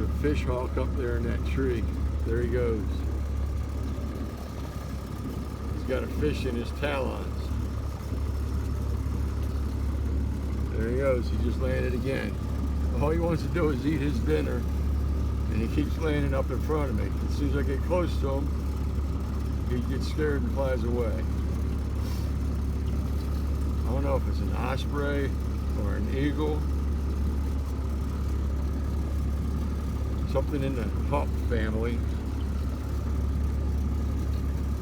a fish hawk up there in that tree. There he goes. He's got a fish in his talons. There he goes. He just landed again. All he wants to do is eat his dinner, and he keeps landing up in front of me. As soon as I get close to him, he gets scared and flies away. I don't know if it's an osprey or an eagle. Something in the hawk family.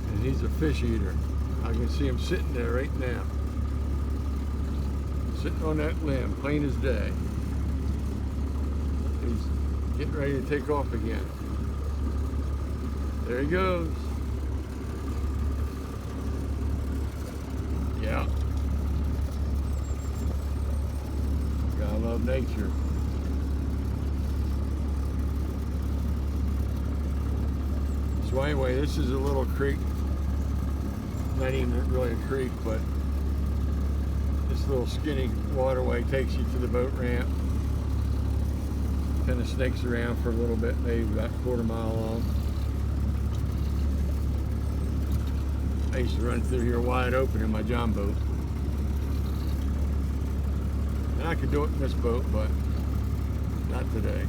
And he's a fish eater. I can see him sitting there right now. Sitting on that limb, plain as day. He's getting ready to take off again. There he goes. Yeah. Gotta love nature. So anyway, this is a little creek. Not even really a creek, but this little skinny waterway takes you to the boat ramp. Kind of snakes around for a little bit, maybe about a quarter mile long. I used to run through here wide open in my John boat. And I could do it in this boat, but not today.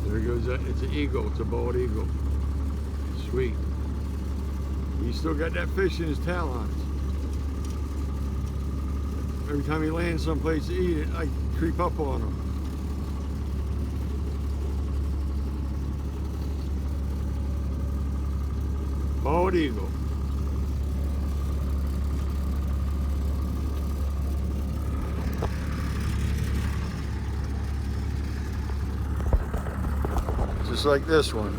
There goes that. It's an eagle. It's a bald eagle. Sweet. He's still got that fish in his talons. Every time he lands someplace to eat it, I creep up on him. Bald eagle. Just like this one.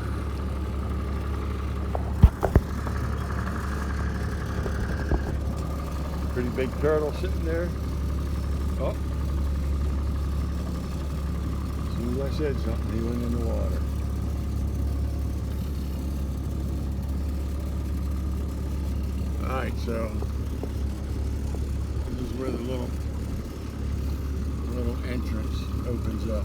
Pretty big turtle sitting there. Oh. As soon as I said something, he went in the water. Alright, so this is where the little entrance opens up.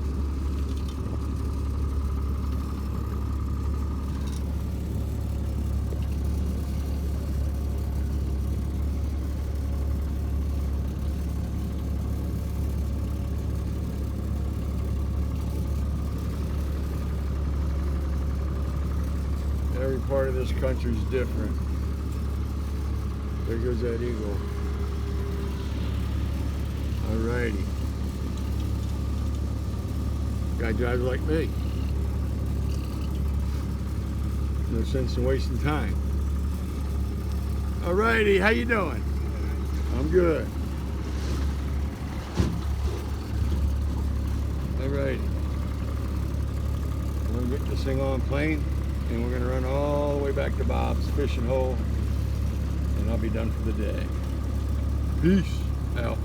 Every part of this country is different. There goes that eagle. Alrighty. Guy drives like me. No sense in wasting time. Alrighty, how you doing? I'm good. Alrighty. I'm gonna get this thing on plane. And we're going to run all the way back to Bob's fishing hole, and I'll be done for the day. Peace out.